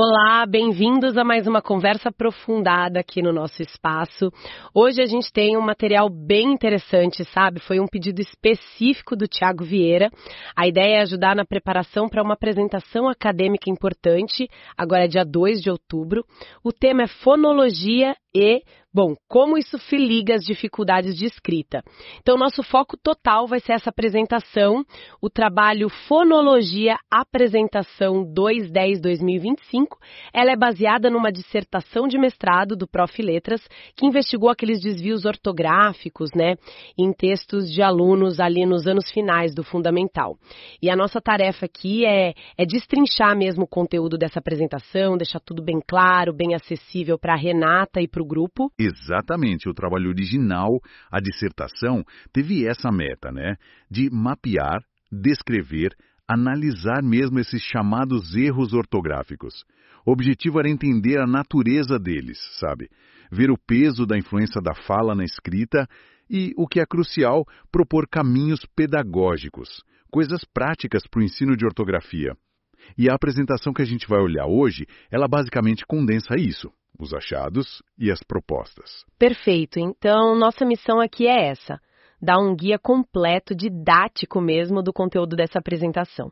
Olá, bem-vindos a mais uma conversa aprofundada aqui no nosso espaço. Hoje a gente tem um material bem interessante, sabe? Foi um pedido específico do Thiago Vieira. A ideia é ajudar na preparação para uma apresentação acadêmica importante, agora é dia 2 de outubro. O tema é fonologia e, como isso se liga às dificuldades de escrita. Então, nosso foco total vai ser essa apresentação, o trabalho Fonologia Apresentação 210-2025. Ela é baseada numa dissertação de mestrado do Prof. Letras, que investigou aqueles desvios ortográficos, em textos de alunos ali nos anos finais do Fundamental. E a nossa tarefa aqui é destrinchar mesmo o conteúdo dessa apresentação, deixar tudo bem claro, bem acessível para a Renata e para o grupo. Exatamente, o trabalho original, a dissertação, teve essa meta, de mapear, descrever, analisar mesmo esses chamados erros ortográficos. O objetivo era entender a natureza deles, sabe? Ver o peso da influência da fala na escrita e, o que é crucial, propor caminhos pedagógicos, coisas práticas para o ensino de ortografia. E a apresentação que a gente vai olhar hoje, ela basicamente condensa isso. Os achados e as propostas. Perfeito. Então, nossa missão aqui é essa. Dar um guia completo, didático mesmo, do conteúdo dessa apresentação.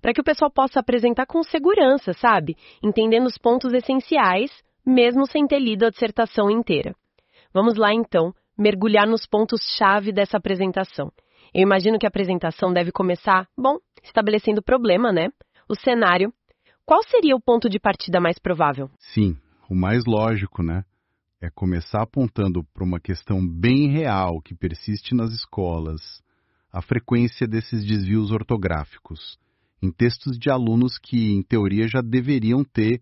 Para que o pessoal possa apresentar com segurança, sabe? Entendendo os pontos essenciais, mesmo sem ter lido a dissertação inteira. Vamos lá, então, mergulhar nos pontos-chave dessa apresentação. Eu imagino que a apresentação deve começar, estabelecendo o problema, O cenário. Qual seria o ponto de partida mais provável? Sim. O mais lógico, é começar apontando para uma questão bem real que persiste nas escolas, a frequência desses desvios ortográficos, em textos de alunos que, em teoria, já deveriam ter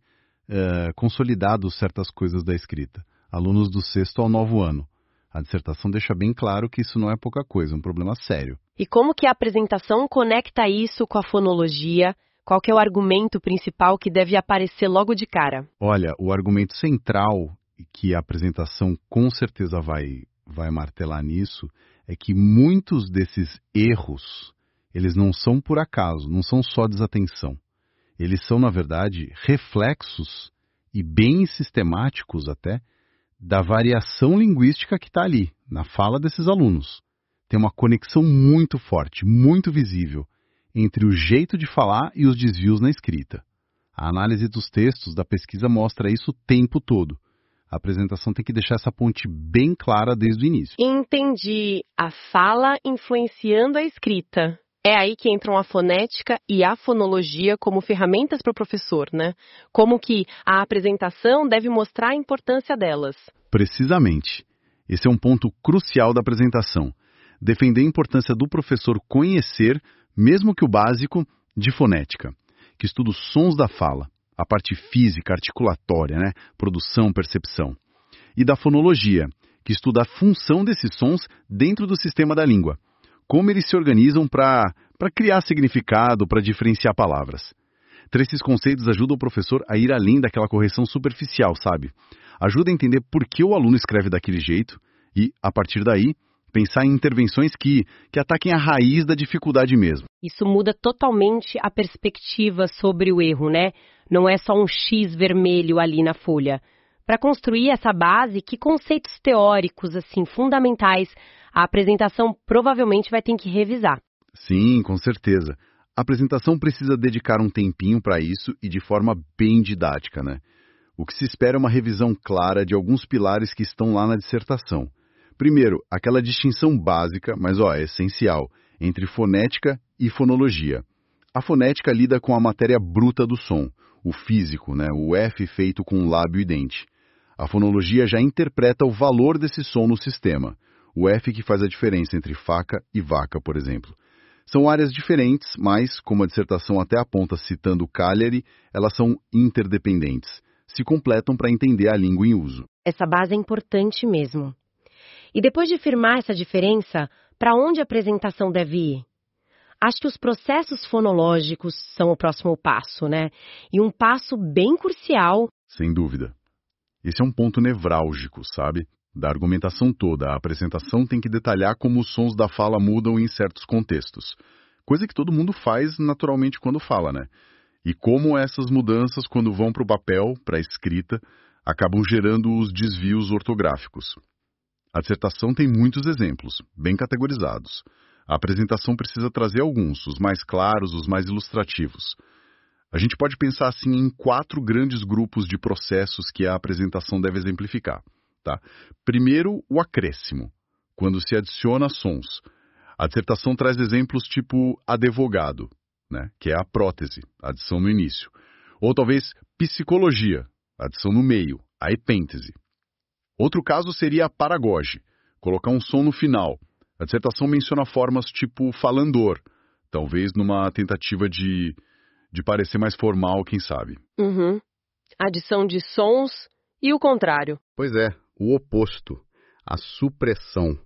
consolidado certas coisas da escrita, alunos do 6º ao 9º ano. A dissertação deixa bem claro que isso não é pouca coisa, é um problema sério. E como que a apresentação conecta isso com a fonologia? Qual que é o argumento principal que deve aparecer logo de cara? Olha, o argumento central, que a apresentação com certeza vai martelar nisso, é que muitos desses erros, eles não são por acaso, não são só desatenção. Eles são, na verdade, reflexos, e bem sistemáticos até, da variação linguística que está ali, na fala desses alunos. Tem uma conexão muito forte, muito visível, entre o jeito de falar e os desvios na escrita. A análise dos textos da pesquisa mostra isso o tempo todo. A apresentação tem que deixar essa ponte bem clara desde o início. Entendi. A fala influenciando a escrita. É aí que entram a fonética e a fonologia como ferramentas para o professor, Como que a apresentação deve mostrar a importância delas. Precisamente. Esse é um ponto crucial da apresentação. Defender a importância do professor conhecer, mesmo que o básico, de fonética, que estuda os sons da fala, a parte física, articulatória, produção, percepção. E da fonologia, que estuda a função desses sons dentro do sistema da língua, como eles se organizam para criar significado, para diferenciar palavras. Esses conceitos ajudam o professor a ir além daquela correção superficial, sabe? Ajuda a entender por que o aluno escreve daquele jeito e, a partir daí, pensar em intervenções que ataquem a raiz da dificuldade mesmo. Isso muda totalmente a perspectiva sobre o erro, Não é só um X vermelho ali na folha. Para construir essa base, que conceitos teóricos, fundamentais, a apresentação provavelmente vai ter que revisar. Sim, com certeza. A apresentação precisa dedicar um tempinho para isso e de forma bem didática, O que se espera é uma revisão clara de alguns pilares que estão lá na dissertação. Primeiro, aquela distinção básica, mas é essencial, entre fonética e fonologia. A fonética lida com a matéria bruta do som, o físico, o F feito com lábio e dente. A fonologia já interpreta o valor desse som no sistema, o F que faz a diferença entre faca e vaca, por exemplo. São áreas diferentes, mas, como a dissertação até aponta citando Cagliari, elas são interdependentes, se completam para entender a língua em uso. Essa base é importante mesmo. E depois de firmar essa diferença, para onde a apresentação deve ir? Acho que os processos fonológicos são o próximo passo, E um passo bem crucial. Sem dúvida. Esse é um ponto nevrálgico, sabe? Da argumentação toda, a apresentação tem que detalhar como os sons da fala mudam em certos contextos. Coisa que todo mundo faz naturalmente quando fala, E como essas mudanças, quando vão para o papel, para a escrita, acabam gerando os desvios ortográficos. A dissertação tem muitos exemplos, bem categorizados. A apresentação precisa trazer alguns, os mais claros, os mais ilustrativos. A gente pode pensar assim em 4 grandes grupos de processos que a apresentação deve exemplificar. Tá? Primeiro, o acréscimo, quando se adiciona sons. A dissertação traz exemplos tipo advogado, né, que é a prótese, a adição no início. Ou talvez psicologia, a adição no meio, a epêntese. Outro caso seria a paragoge, colocar um som no final. A dissertação menciona formas tipo falandor, talvez numa tentativa de parecer mais formal, quem sabe. Uhum. Adição de sons e o contrário. Pois é, o oposto, a supressão,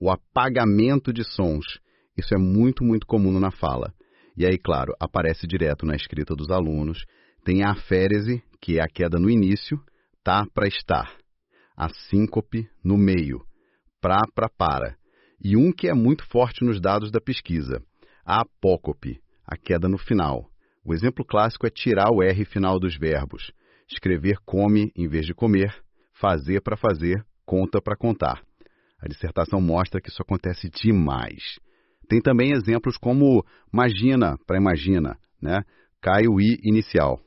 o apagamento de sons. Isso é muito, muito comum na fala. E aí, claro, aparece direto na escrita dos alunos. Tem a aférese, que é a queda no início, tá para estar. A síncope no meio, para. E um que é muito forte nos dados da pesquisa, a apócope, a queda no final. O exemplo clássico é tirar o R final dos verbos. Escrever come em vez de comer, fazer para fazer, conta para contar. A dissertação mostra que isso acontece demais. Tem também exemplos como imagina para imagina, né? Cai o I inicial.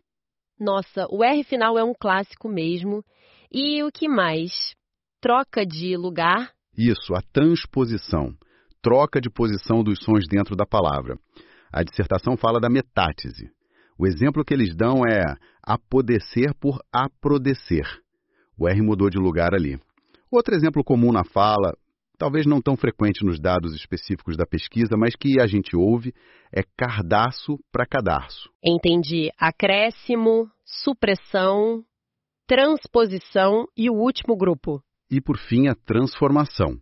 Nossa, o R final é um clássico mesmo. E o que mais? Troca de lugar? Isso, a transposição. Troca de posição dos sons dentro da palavra. A dissertação fala da metátese. O exemplo que eles dão é apodecer por aprodecer. O R mudou de lugar ali. Outro exemplo comum na fala, talvez não tão frequente nos dados específicos da pesquisa, mas que a gente ouve, é cardaço para cadarço. Entendi. Acréscimo, supressão, transposição e o último grupo. E, por fim, a transformação.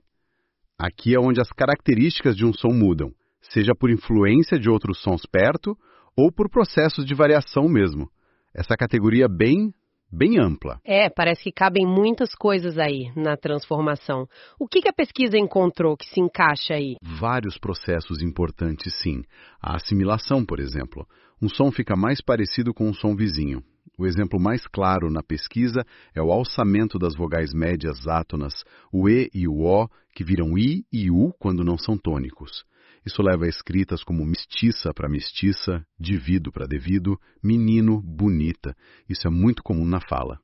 Aqui é onde as características de um som mudam, seja por influência de outros sons perto ou por processos de variação mesmo. Essa categoria bem ampla. Parece que cabem muitas coisas aí na transformação. O que a pesquisa encontrou que se encaixa aí? Vários processos importantes, sim. A assimilação, por exemplo. Um som fica mais parecido com um som vizinho. O exemplo mais claro na pesquisa é o alçamento das vogais médias átonas, o E e o O, que viram I e U quando não são tônicos. Isso leva a escritas como mestiça para mestiça, devido para devido, menino, bonita. Isso é muito comum na fala.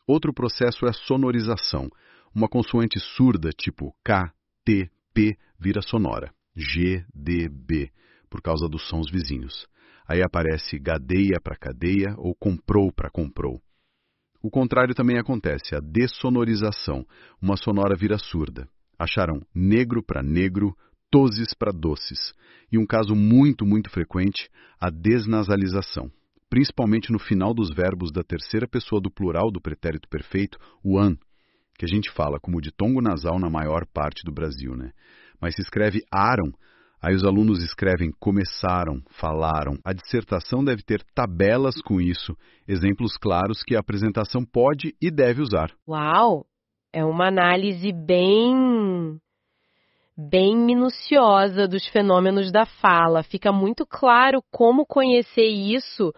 Outro processo é a sonorização. Uma consoante surda, tipo K, T, P, vira sonora. G, D, B, por causa dos sons vizinhos. Aí aparece gadeia para cadeia ou comprou para comprou. O contrário também acontece, a dessonorização. Uma sonora vira surda. Acharam negro para negro, tozes para doces. E um caso muito, muito frequente, a desnasalização. Principalmente no final dos verbos da terceira pessoa do plural do pretérito perfeito, o an, que a gente fala como ditongo nasal na maior parte do Brasil, né? Mas se escreve aram, aí os alunos escrevem começaram, falaram. A dissertação deve ter tabelas com isso, exemplos claros que a apresentação pode e deve usar. Uau! É uma análise bem minuciosa dos fenômenos da fala. Fica muito claro como conhecer isso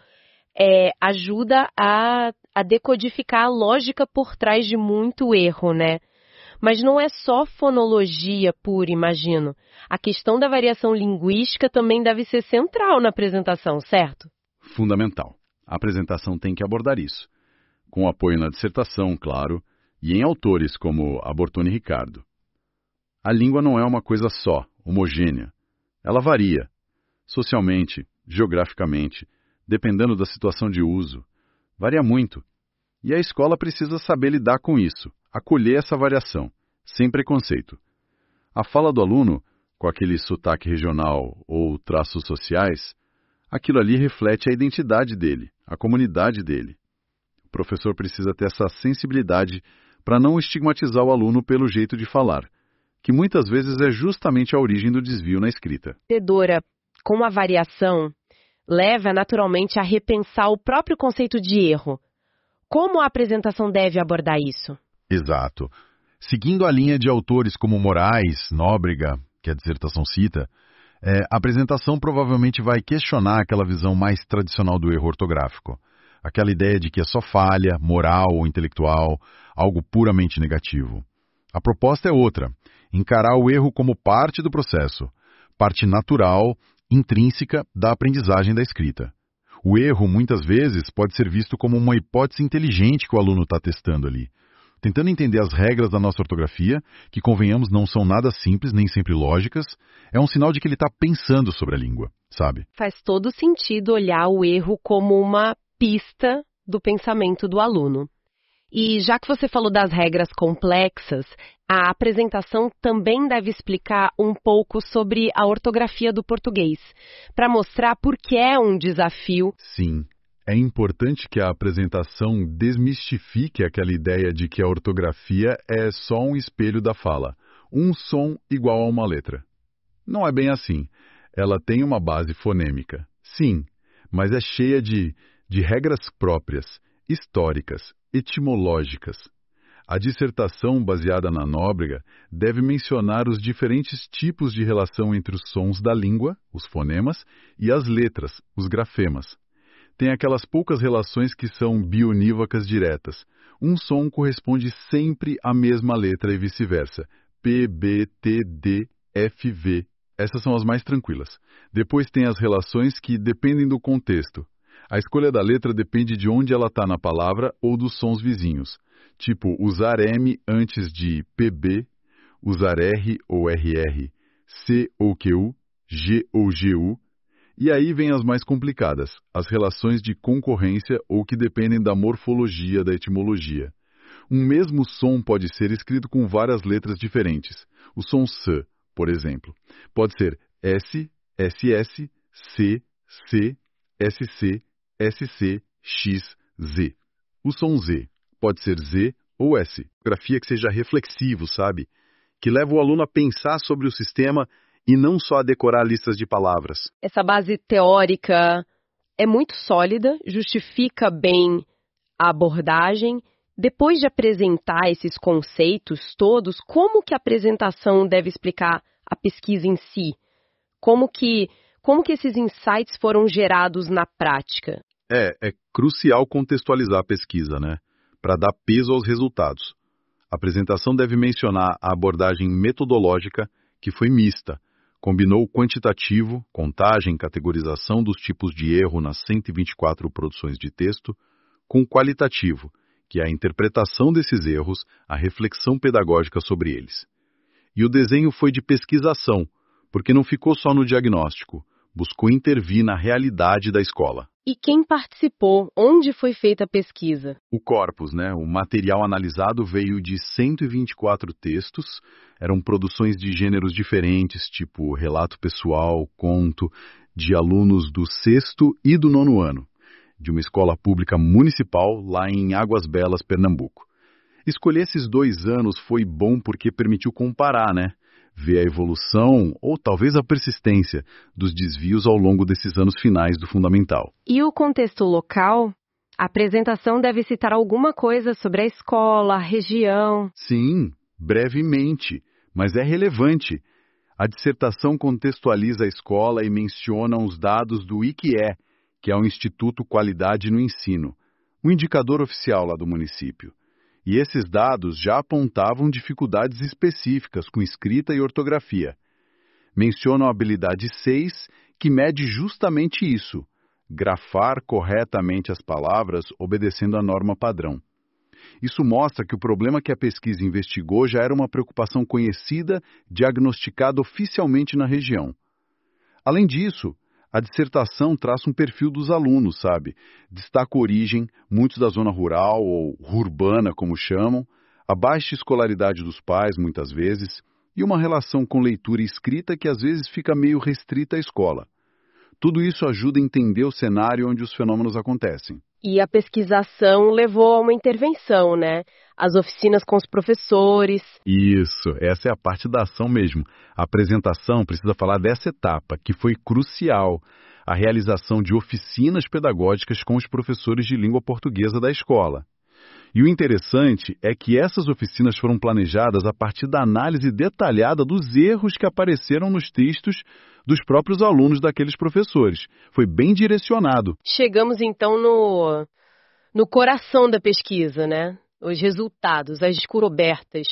ajuda a decodificar a lógica por trás de muito erro, né? Mas não é só fonologia pura, imagino. A questão da variação linguística também deve ser central na apresentação, certo? Fundamental. A apresentação tem que abordar isso. Com apoio na dissertação, claro, e em autores como Abortoni e Ricardo. A língua não é uma coisa só, homogênea. Ela varia, socialmente, geograficamente, dependendo da situação de uso. Varia muito. E a escola precisa saber lidar com isso, acolher essa variação, sem preconceito. A fala do aluno, com aquele sotaque regional ou traços sociais, aquilo ali reflete a identidade dele, a comunidade dele. O professor precisa ter essa sensibilidade para não estigmatizar o aluno pelo jeito de falar, que muitas vezes é justamente a origem do desvio na escrita. Dora, com a variação, leva naturalmente a repensar o próprio conceito de erro. Como a apresentação deve abordar isso? Exato. Seguindo a linha de autores como Moraes, Nóbrega, que a dissertação cita, A apresentação provavelmente vai questionar aquela visão mais tradicional do erro ortográfico. Aquela ideia de que é só falha, moral ou intelectual, algo puramente negativo. A proposta é outra, encarar o erro como parte do processo, parte natural, intrínseca da aprendizagem da escrita. O erro, muitas vezes, pode ser visto como uma hipótese inteligente que o aluno está testando ali. Tentando entender as regras da nossa ortografia, que, convenhamos, não são nada simples, nem sempre lógicas, é um sinal de que ele está pensando sobre a língua, sabe? Faz todo sentido olhar o erro como uma pista do pensamento do aluno. E já que você falou das regras complexas, a apresentação também deve explicar um pouco sobre a ortografia do português, para mostrar por que é um desafio. Sim, é importante que a apresentação desmistifique aquela ideia de que a ortografia é só um espelho da fala, um som igual a uma letra. Não é bem assim. Ela tem uma base fonêmica, sim, mas é cheia de regras próprias, históricas, etimológicas. A dissertação baseada na Nóbrega deve mencionar os diferentes tipos de relação entre os sons da língua, os fonemas, e as letras, os grafemas. Tem aquelas poucas relações que são bionívocas diretas. Um som corresponde sempre à mesma letra e vice-versa. P, B, T, D, F, V. Essas são as mais tranquilas. Depois tem as relações que dependem do contexto. A escolha da letra depende de onde ela está na palavra ou dos sons vizinhos. Tipo, usar M antes de PB, usar R ou RR, C ou QU, G ou GU. E aí vem as mais complicadas, as relações de concorrência ou que dependem da morfologia, da etimologia. Um mesmo som pode ser escrito com várias letras diferentes. O som S, por exemplo, pode ser S, SS, C, C, SC, SC, X, Z. O som Z pode ser Z ou S. Grafia que seja reflexivo, sabe? Que leva o aluno a pensar sobre o sistema e não só a decorar listas de palavras. Essa base teórica é muito sólida, justifica bem a abordagem. Depois de apresentar esses conceitos todos, como que a apresentação deve explicar a pesquisa em si? Como que esses insights foram gerados na prática? É crucial contextualizar a pesquisa, né? Para dar peso aos resultados. A apresentação deve mencionar a abordagem metodológica, que foi mista. Combinou o quantitativo, contagem e categorização dos tipos de erro nas 124 produções de texto, com o qualitativo, que é a interpretação desses erros, a reflexão pedagógica sobre eles. E o desenho foi de pesquisação, porque não ficou só no diagnóstico, buscou intervir na realidade da escola. E quem participou? Onde foi feita a pesquisa? O corpus, né? O material analisado veio de 124 textos, eram produções de gêneros diferentes, tipo relato pessoal, conto, de alunos do 6º e do 9º ano, de uma escola pública municipal lá em Águas Belas, Pernambuco. Escolher esses 2 anos foi bom porque permitiu comparar, né? Ver a evolução, ou talvez a persistência, dos desvios ao longo desses anos finais do fundamental. E o contexto local? A apresentação deve citar alguma coisa sobre a escola, a região. Sim, brevemente, mas é relevante. A dissertação contextualiza a escola e menciona os dados do IQE, que é o Instituto Qualidade no Ensino, um indicador oficial lá do município. E esses dados já apontavam dificuldades específicas com escrita e ortografia. Mencionam a habilidade 6, que mede justamente isso, grafar corretamente as palavras obedecendo a norma padrão. Isso mostra que o problema que a pesquisa investigou já era uma preocupação conhecida, diagnosticada oficialmente na região. Além disso, a dissertação traça um perfil dos alunos, sabe? Destaca a origem, muitos da zona rural ou urbana, como chamam, a baixa escolaridade dos pais, muitas vezes, e uma relação com leitura e escrita que às vezes fica meio restrita à escola. Tudo isso ajuda a entender o cenário onde os fenômenos acontecem. E a pesquisação levou a uma intervenção, né? As oficinas com os professores. Isso, essa é a parte da ação mesmo. A apresentação precisa falar dessa etapa, que foi crucial. A realização de oficinas pedagógicas com os professores de língua portuguesa da escola. E o interessante é que essas oficinas foram planejadas a partir da análise detalhada dos erros que apareceram nos textos dos próprios alunos daqueles professores. Foi bem direcionado. Chegamos então no coração da pesquisa, né? Os resultados, as descobertas.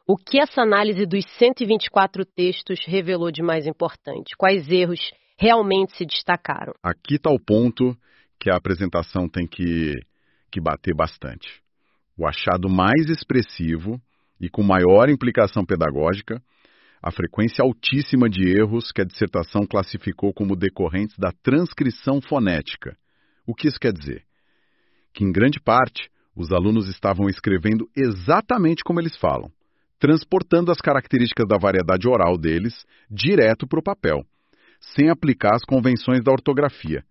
O que essa análise dos 124 textos revelou de mais importante? Quais erros realmente se destacaram? Aqui está o ponto que a apresentação tem que bater bastante. O achado mais expressivo e com maior implicação pedagógica, a frequência altíssima de erros que a dissertação classificou como decorrentes da transcrição fonética. O que isso quer dizer? Que, em grande parte, os alunos estavam escrevendo exatamente como eles falam, transportando as características da variedade oral deles direto para o papel, sem aplicar as convenções da ortografia.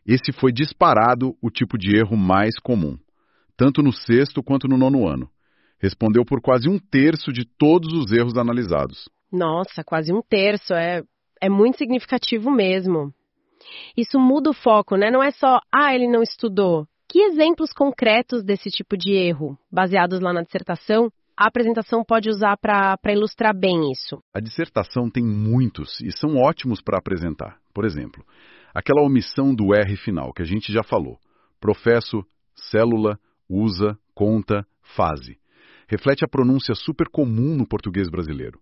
Esse foi disparado o tipo de erro mais comum, tanto no sexto quanto no nono ano. Respondeu por quase 1/3 de todos os erros analisados. Nossa, quase 1/3, é muito significativo mesmo. Isso muda o foco, né? Não é só, ele não estudou. Que exemplos concretos desse tipo de erro, baseados lá na dissertação, a apresentação pode usar para ilustrar bem isso? A dissertação tem muitos e são ótimos para apresentar. Por exemplo, aquela omissão do R final, que a gente já falou. Professo, célula, usa, conta, fase. Reflete a pronúncia super comum no português brasileiro.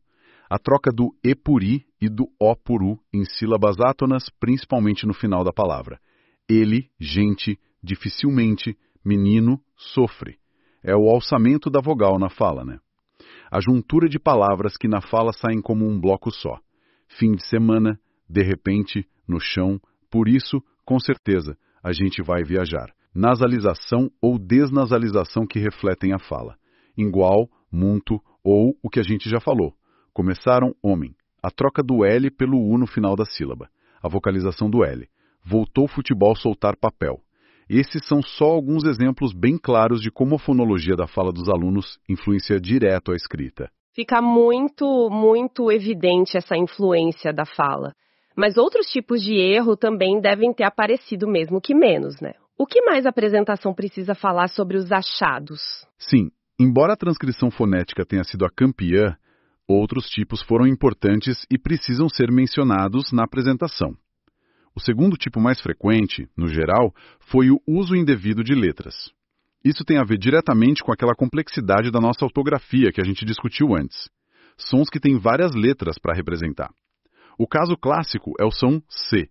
A troca do E por I e do O por U em sílabas átonas, principalmente no final da palavra. Ele, gente, dificilmente, menino, sofre. É o alçamento da vogal na fala, né? A juntura de palavras que na fala saem como um bloco só. Fim de semana, de repente, no chão, por isso, com certeza, a gente vai viajar. Nasalização ou desnasalização que refletem a fala. Igual, muito ou o que a gente já falou. Começaram homem. A troca do L pelo U no final da sílaba. A vocalização do L. Voltou futebol soltar papel. Esses são só alguns exemplos bem claros de como a fonologia da fala dos alunos influencia direto a escrita. Fica muito, muito evidente essa influência da fala. Mas outros tipos de erro também devem ter aparecido mesmo que menos, né? O que mais a apresentação precisa falar sobre os achados? Sim, embora a transcrição fonética tenha sido a campeã, outros tipos foram importantes e precisam ser mencionados na apresentação. O segundo tipo mais frequente, no geral, foi o uso indevido de letras. Isso tem a ver diretamente com aquela complexidade da nossa ortografia que a gente discutiu antes. Sons que têm várias letras para representar. O caso clássico é o som C,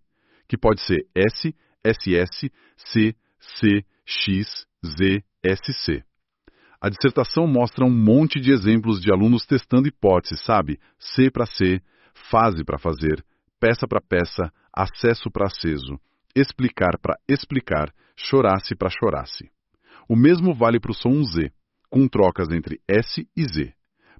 que pode ser S, SS, C, C, X, Z, SC. A dissertação mostra um monte de exemplos de alunos testando hipóteses, sabe? C para C, fase para fazer, peça para peça, acesso para aceso, explicar para explicar, chorasse para chorasse. O mesmo vale para o som Z, com trocas entre S e Z.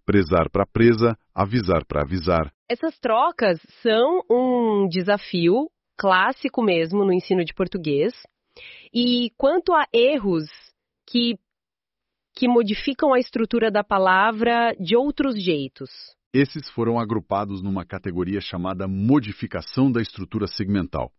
Prezar para presa, avisar para avisar. Essas trocas são um desafio clássico mesmo no ensino de português. E quanto a erros que modificam a estrutura da palavra de outros jeitos? Esses foram agrupados numa categoria chamada modificação da estrutura segmental.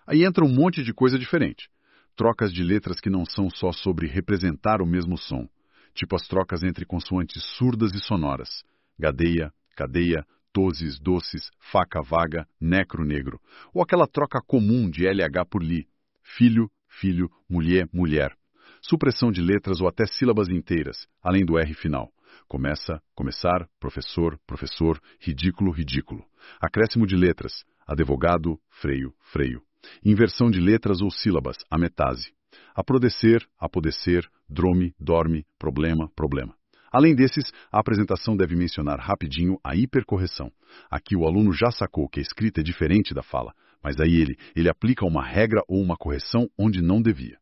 Aí entra um monte de coisa diferente. Trocas de letras que não são só sobre representar o mesmo som, tipo as trocas entre consoantes surdas e sonoras. Gadeia, cadeia, toses, doces, faca, vaga, necro, negro. Ou aquela troca comum de LH por li. Filho, filho, mulher, mulher. Supressão de letras ou até sílabas inteiras, além do R final. Começa, começar, professor, professor, ridículo, ridículo. Acréscimo de letras, advogado, freio, freio. Inversão de letras ou sílabas, ametase. Aprodecer, apodecer, drome, dorme, problema, problema. Além desses, a apresentação deve mencionar rapidinho a hipercorreção. Aqui o aluno já sacou que a escrita é diferente da fala, mas aí ele aplica uma regra ou uma correção onde não devia.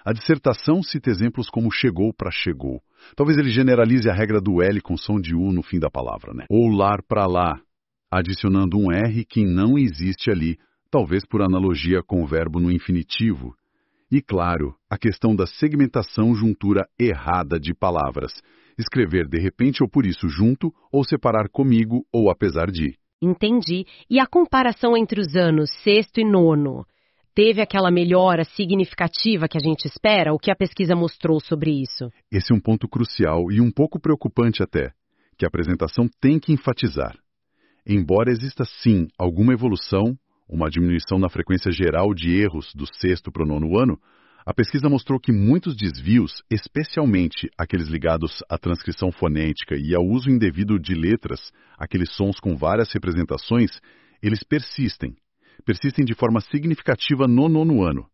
A dissertação cita exemplos como chegou para chegou. Talvez ele generalize a regra do L com som de U no fim da palavra, né? Ou lar para lá, adicionando um R que não existe ali, talvez por analogia com o verbo no infinitivo. E, claro, a questão da segmentação juntura errada de palavras. Escrever de repente ou por isso junto, ou separar comigo ou apesar de. Entendi. E a comparação entre os anos sexto e nono? teve aquela melhora significativa que a gente espera? O que a pesquisa mostrou sobre isso? Esse é um ponto crucial e um pouco preocupante até, que a apresentação tem que enfatizar. Embora exista sim alguma evolução, uma diminuição na frequência geral de erros do 6º para o 9º ano, a pesquisa mostrou que muitos desvios, especialmente aqueles ligados à transcrição fonética e ao uso indevido de letras, aqueles sons com várias representações, eles persistem de forma significativa no 9º ano.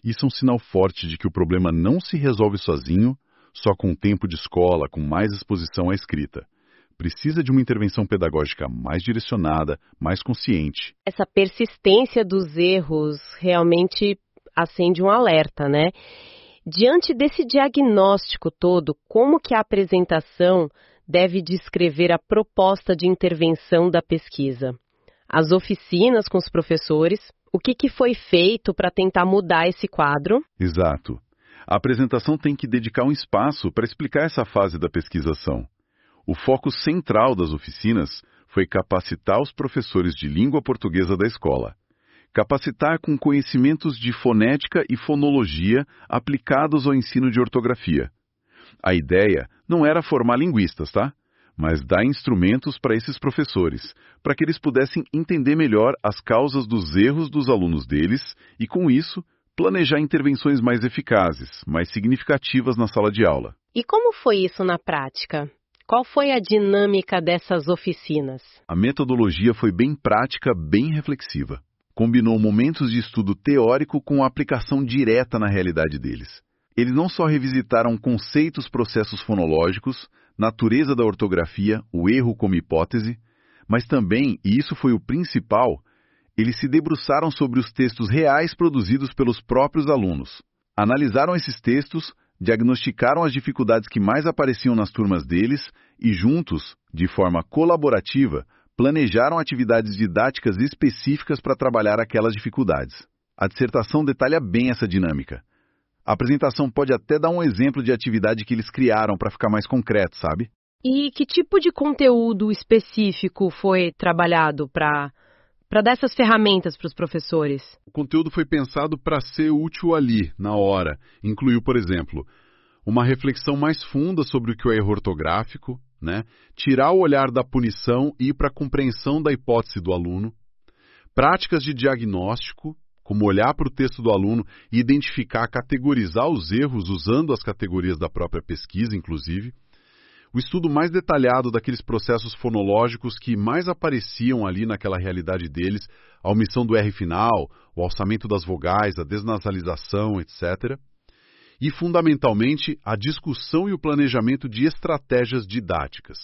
Isso é um sinal forte de que o problema não se resolve sozinho, só com tempo de escola, com mais exposição à escrita. Precisa de uma intervenção pedagógica mais direcionada, mais consciente. Essa persistência dos erros realmente acende um alerta, né? Diante desse diagnóstico todo, como que a apresentação deve descrever a proposta de intervenção da pesquisa? As oficinas com os professores, o que foi feito para tentar mudar esse quadro? Exato. A apresentação tem que dedicar um espaço para explicar essa fase da pesquisação. O foco central das oficinas foi capacitar os professores de língua portuguesa da escola. Capacitar com conhecimentos de fonética e fonologia aplicados ao ensino de ortografia. A ideia não era formar linguistas, tá? Mas dar instrumentos para esses professores, para que eles pudessem entender melhor as causas dos erros dos alunos deles e, com isso, planejar intervenções mais eficazes, mais significativas na sala de aula. E como foi isso na prática? Qual foi a dinâmica dessas oficinas? A metodologia foi bem prática, bem reflexiva. Combinou momentos de estudo teórico com a aplicação direta na realidade deles. Eles não só revisitaram conceitos, processos fonológicos, natureza da ortografia, o erro como hipótese, mas também, e isso foi o principal, eles se debruçaram sobre os textos reais produzidos pelos próprios alunos. Analisaram esses textos, diagnosticaram as dificuldades que mais apareciam nas turmas deles e, juntos, de forma colaborativa, planejaram atividades didáticas específicas para trabalhar aquelas dificuldades. A dissertação detalha bem essa dinâmica. A apresentação pode até dar um exemplo de atividade que eles criaram para ficar mais concreto, sabe? E que tipo de conteúdo específico foi trabalhado para dar essas ferramentas para os professores? O conteúdo foi pensado para ser útil ali, na hora. Incluiu, por exemplo, uma reflexão mais funda sobre o que é erro ortográfico, né? Tirar o olhar da punição e ir para a compreensão da hipótese do aluno. Práticas de diagnóstico, como olhar para o texto do aluno e identificar, categorizar os erros usando as categorias da própria pesquisa, inclusive. O estudo mais detalhado daqueles processos fonológicos que mais apareciam ali naquela realidade deles, a omissão do R final, o alçamento das vogais, a desnasalização, etc. E, fundamentalmente, a discussão e o planejamento de estratégias didáticas.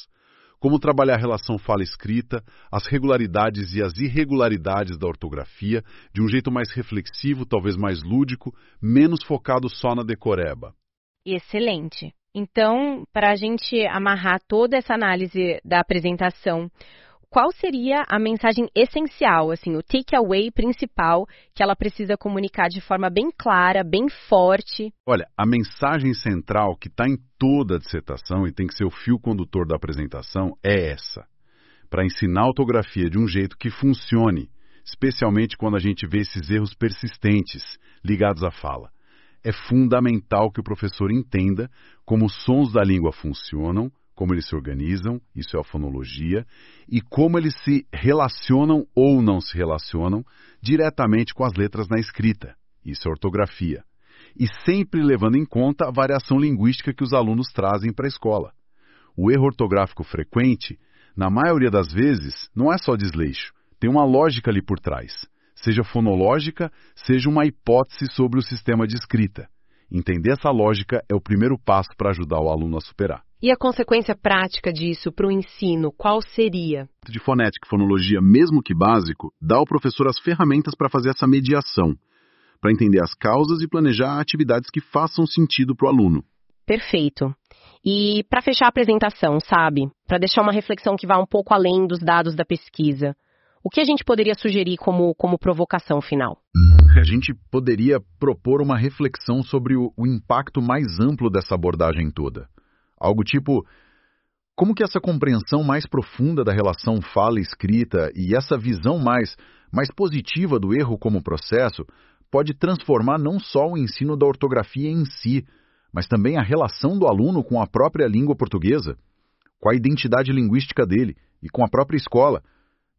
Como trabalhar a relação fala-escrita, as regularidades e as irregularidades da ortografia, de um jeito mais reflexivo, talvez mais lúdico, menos focado só na decoreba. Excelente. Então, para a gente amarrar toda essa análise da apresentação, qual seria a mensagem essencial, assim, o takeaway principal que ela precisa comunicar de forma bem clara, bem forte? Olha, a mensagem central que está em toda a dissertação e tem que ser o fio condutor da apresentação é essa. Para ensinar a ortografia de um jeito que funcione, especialmente quando a gente vê esses erros persistentes ligados à fala. É fundamental que o professor entenda como os sons da língua funcionam, como eles se organizam, isso é a fonologia, e como eles se relacionam ou não se relacionam diretamente com as letras na escrita, isso é a ortografia. E sempre levando em conta a variação linguística que os alunos trazem para a escola. O erro ortográfico frequente, na maioria das vezes, não é só desleixo, tem uma lógica ali por trás. Seja fonológica, seja uma hipótese sobre o sistema de escrita. Entender essa lógica é o primeiro passo para ajudar o aluno a superar. E a consequência prática disso para o ensino, qual seria? De fonética e fonologia, mesmo que básico, dá ao professor as ferramentas para fazer essa mediação, para entender as causas e planejar atividades que façam sentido para o aluno. Perfeito. E para fechar a apresentação, sabe? Para deixar uma reflexão que vá um pouco além dos dados da pesquisa. O que a gente poderia sugerir como provocação final? A gente poderia propor uma reflexão sobre o impacto mais amplo dessa abordagem toda. Algo tipo, como que essa compreensão mais profunda da relação fala-escrita e essa visão mais positiva do erro como processo pode transformar não só o ensino da ortografia em si, mas também a relação do aluno com a própria língua portuguesa, com a identidade linguística dele e com a própria escola.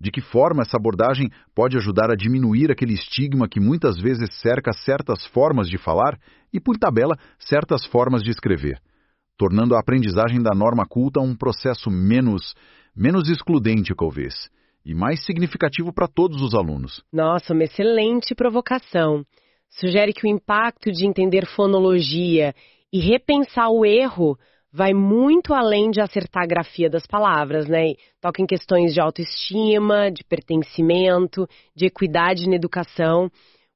De que forma essa abordagem pode ajudar a diminuir aquele estigma que muitas vezes cerca certas formas de falar e, por tabela, certas formas de escrever, tornando a aprendizagem da norma culta um processo menos excludente, talvez, e mais significativo para todos os alunos. Nossa, uma excelente provocação. Sugere que o impacto de entender fonologia e repensar o erro vai muito além de acertar a grafia das palavras, né? Toca em questões de autoestima, de pertencimento, de equidade na educação.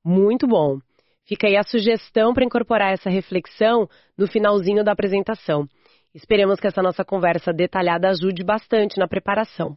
Muito bom. Fica aí a sugestão para incorporar essa reflexão no finalzinho da apresentação. Esperemos que essa nossa conversa detalhada ajude bastante na preparação.